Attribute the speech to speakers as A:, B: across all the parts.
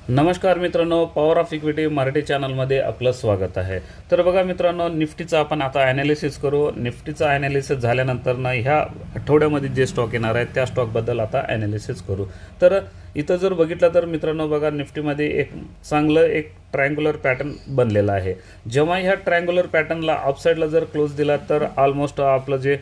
A: नमस्कार मित्रांनो, power of equity Marathi चॅनलमध्ये आपलं स्वागत आहे. तर बघा मित्रांनो, निफ्टीचा आपण आता ॲनालिसिस करू. निफ्टीचा ॲनालिसिस झाल्यानंतर ना ह्या आठवड्यामध्ये जे स्टॉक येणार आहेत त्या स्टॉकबद्दल आता ॲनालिसिस करू. तर इथं जर बघितलं तर मित्रांनो बघा, निफ्टीमध्ये एक चांगलं एक ट्रायंग्युलर पॅटर्न बनलेला आहे. जेव्हा ह्या ट्रायंग्युलर पॅटर्नला अपसाईडला जर क्लोज दिला तर ऑलमोस्ट आपलं जे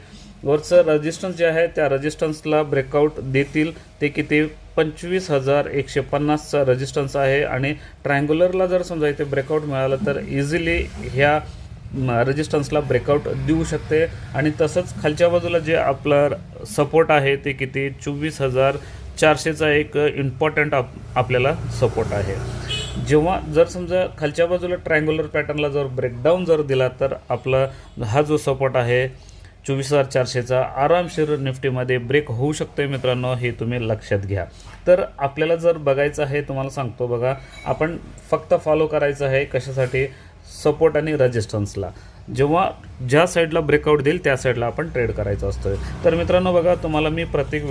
A: वरचं रेजिस्टन्स जे आहे त्या रेजिस्टन्सला ब्रेकआउट देतील. ते किती 25,150चा रेजिस्टन्स आहे आणि ट्रायंग्युलरला जर समजा इथे ब्रेकआउट मिळालं तर इझिली ह्या रेजिस्टन्सला ब्रेकआउट देऊ शकते. आणि तसंच खालच्या बाजूला जे आपलं सपोर्ट आहे ते किती 24,400चा एक इम्पॉर्टंट आपल्याला सपोर्ट आहे. जेव्हा जर समजा खालच्या बाजूला ट्रायंग्युलर पॅटर्नला जर ब्रेकडाऊन जर दिला तर आपला हा जो सपोर्ट आहे 24,400चा आरामशीर निफ्टीमध्ये ब्रेक होऊ शकतो आहे मित्रांनो, हे तुम्ही लक्षात घ्या. तर आपल्याला जर बघायचं आहे, तुम्हाला सांगतो बघा, आपण फक्त फॉलो करायचं आहे कशासाठी, सपोर्ट आणि रेजिस्टन्सला. जेव्हा ज्या साईडला ब्रेकआउट देईल त्या साईडला आपण ट्रेड करायचं असतं. तर मित्रांनो बघा, तुम्हाला मी प्रत्येक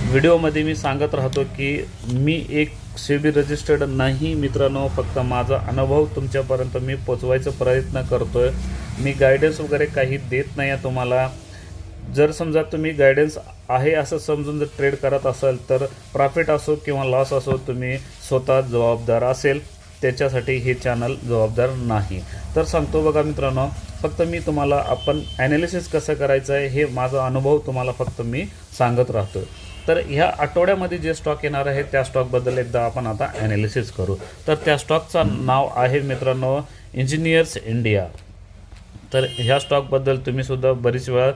A: व्हिडिओमध्ये मी सांगत राहतो की मी एक सेबी रजिस्टर्ड नाही मित्रांनो, फक्त माझा अनुभव तुमच्यापर्यंत मी पोचवायचा प्रयत्न करतो आहे. मी गायडन्स वगैरे काही देत नाही आहे तुम्हाला. जर समजा तुम्ही गायडन्स आहे असं समजून जर ट्रेड करत असाल तर प्रॉफिट असो किंवा लॉस असो तुम्ही स्वतः जबाबदार असेल, त्याच्यासाठी हे चॅनल जबाबदार नाही. तर सांगतो बघा मित्रांनो, फक्त मी तुम्हाला आपण ॲनालिसिस कसं करायचं आहे हे माझा अनुभव तुम्हाला फक्त मी सांगत राहतो. तर ह्या आठवड्यामध्ये जे स्टॉक येणार आहे त्या स्टॉकबद्दल एकदा आपण आता ॲनालिसिस करू. तर त्या स्टॉकचं नाव आहे मित्रांनो इंजिनियर्स इंडिया. तर ह्या स्टॉकबद्दल तुम्हीसुद्धा बरीच वेळा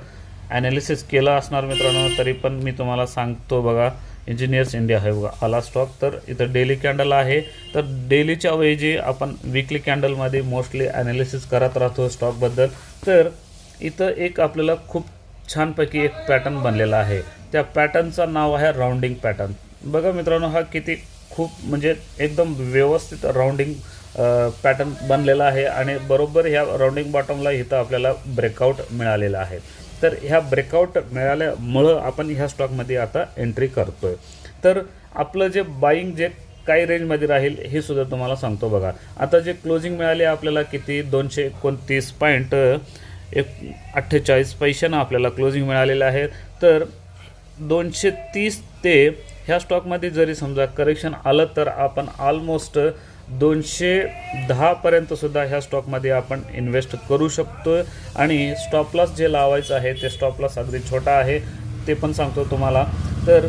A: ॲनालिसिस केला असणार मित्रांनो, तरी पण मी तुम्हाला सांगतो बघा, इंजिनियर्स इंडिया आहे बघा आला स्टॉक. तर इथं डेली कॅन्डल आहे. तर डेलीच्या ऐवजी आपण विकली कॅन्डलमध्ये मोस्टली ॲनालिसिस करत राहतो स्टॉकबद्दल. तर इथं एक आपल्याला खूप छानपैकी एक पॅटर्न बनलेला आहे. त्या पॅटर्नचं नाव आहे राऊंडिंग पॅटर्न. बघा मित्रांनो, हा किती खूप म्हणजे एकदम व्यवस्थित राऊंडिंग पॅटर्न बनलेला आहे आणि बरोबर ह्या राऊंडिंग बॉटमला इथं आपल्याला ब्रेकआउट मिळालेला आहे. तर ह्या ब्रेकआउट मिळाल्यामुळं आपण ह्या स्टॉकमध्ये आता एंट्री करतो आहे. तर आपलं जे बाईंग जे काही रेंजमध्ये राहील हे सुद्धा तुम्हाला सांगतो बघा. आता जे क्लोजिंग मिळाले आपल्याला किती 229.48 आपल्याला क्लोजिंग मिळालेलं आहे. तर 230 ते ह्या स्टॉकमध्ये जरी समजा करेक्शन आलं तर आपण ऑलमोस्ट 210पर्यंतसुद्धा ह्या स्टॉकमध्ये आपण इन्व्हेस्ट करू शकतो. आणि स्टॉप लॉस जे लावायचं आहे ते स्टॉप लॉस अगदी छोटा आहे, ते पण सांगतो तुम्हाला. तर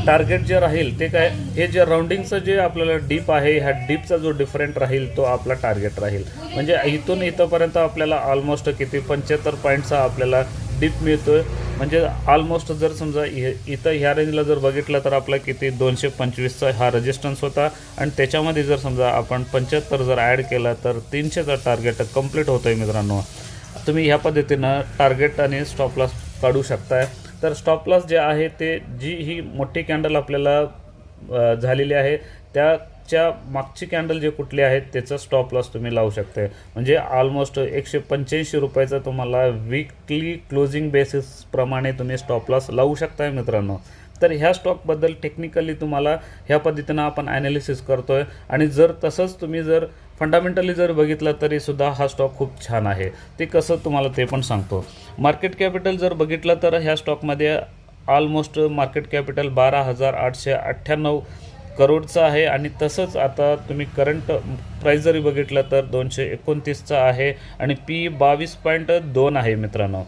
A: टार्गेट जे राहील ते काय, हे जे राऊंडिंगचं जे आपल्याला डीप आहे ह्या डीपचा जो डिफरंट राहील तो आपला टार्गेट राहील. म्हणजे इथून इथंपर्यंत आपल्याला ऑलमोस्ट किती 75 पॉईंटचा आपल्याला डीप मिळतो आहे. म्हणजे ऑलमोस्ट जर समजा इथं ह्या रेंजला जर बघितलं तर आपला किती 225चा हा रेजिस्टन्स होता आणि त्याच्यामध्ये जर समजा आपण 75 जर ॲड केला तर 300चा टार्गेट कंप्लीट होतं आहे मित्रांनो. तुम्ही ह्या पद्धतीनं टार्गेट आणि स्टॉप लॉस काढू शकताय. तर स्टॉप लॉस जे आहे ते जी ही मोठी कॅन्डल आपल्याला झालेली आहे त्याच्या मागची कॅन्डल जे कुठली आहेत त्याचा स्टॉप लॉस तुम्ही लावू शकता. म्हणजे ऑलमोस्ट 185 रुपयाचा तुम्हाला वीकली क्लोजिंग बेसिसप्रमाणे तुम्ही स्टॉप लॉस लावू शकताय मित्रांनो. तर ह्या स्टॉकबद्दल टेक्निकली तुम्हाला ह्या पद्धतीनं आपण ॲनालिसिस करतो आहे. आणि जर तसंच तुम्ही जर फंडामेंटली जर बघितलं तरीसुद्धा हा स्टॉक खूप छान आहे. ते कसं तुम्हाला ते पण सांगतो. मार्केट कॅपिटल जर बघितलं तर ह्या स्टॉकमध्ये ऑलमोस्ट मार्केट कॅपिटल 12,898 करोडचं आहे. आणि तसंच आता तुम्ही करंट प्राईस जरी बघितलं तर 229चा आहे आणि पी 22.2 आहे मित्रांनो.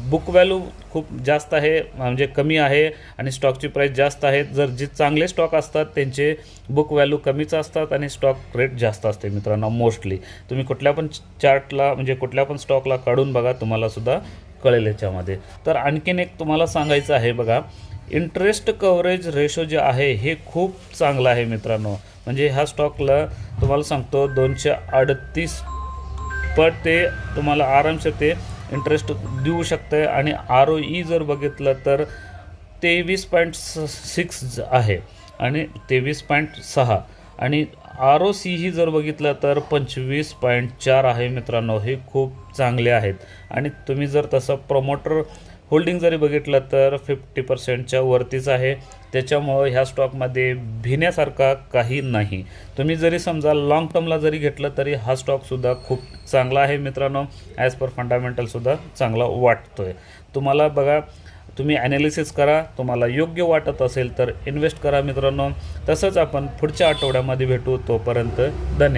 A: बुक व्हॅल्यू खूप जास्त आहे, म्हणजे कमी आहे आणि स्टॉकची प्राईस जास्त आहे. जर जे चांगले स्टॉक असतात त्यांचे बुक व्हॅल्यू कमीच असतात आणि स्टॉक रेट जास्त असते मित्रांनो. मोस्टली तुम्ही कुठल्या पण चार्टला म्हणजे कुठल्या पण स्टॉकला काढून बघा, तुम्हालासुद्धा कळेल याच्यामध्ये. तर आणखीन एक तुम्हाला सांगायचं आहे बघा, इंटरेस्ट कव्हरेज रेशो जे आहे हे खूप चांगलं आहे मित्रांनो. म्हणजे ह्या स्टॉकला तुम्हाला सांगतो 238 पट ते तुम्हाला आरामशीर ते इंटरेस्ट देऊ शकतं. आणि ROE जर बघितलं तर 23.6 आहे आणि 23.6 आणि ROC ही जर बघितलं तर 25.4 आहे मित्रांनो. हे खूप चांगले आहेत. आणि तुम्ही जर तसं प्रमोटर होल्डिंग जरी बघितलं तर 50%च्या वरतीच आहे. त्याच्यामुळं ह्या स्टॉकमध्ये भिण्यासारखा काही नाही. तुम्ही जरी समजा लाँग टर्मला जरी घेतलं तरी हा स्टॉकसुद्धा खूप चांगला आहे मित्रांनो. ॲज पर फंडामेंटलसुद्धा चांगला वाटतो आहे. तुम्हाला बघा, तुम्ही ॲनालिसिस करा, तुम्हाला योग्य वाटत असेल तर इन्व्हेस्ट करा मित्रांनो. तसंच आपण पुढच्या आठवड्यामध्ये भेटू. तोपर्यंत धन्यवाद.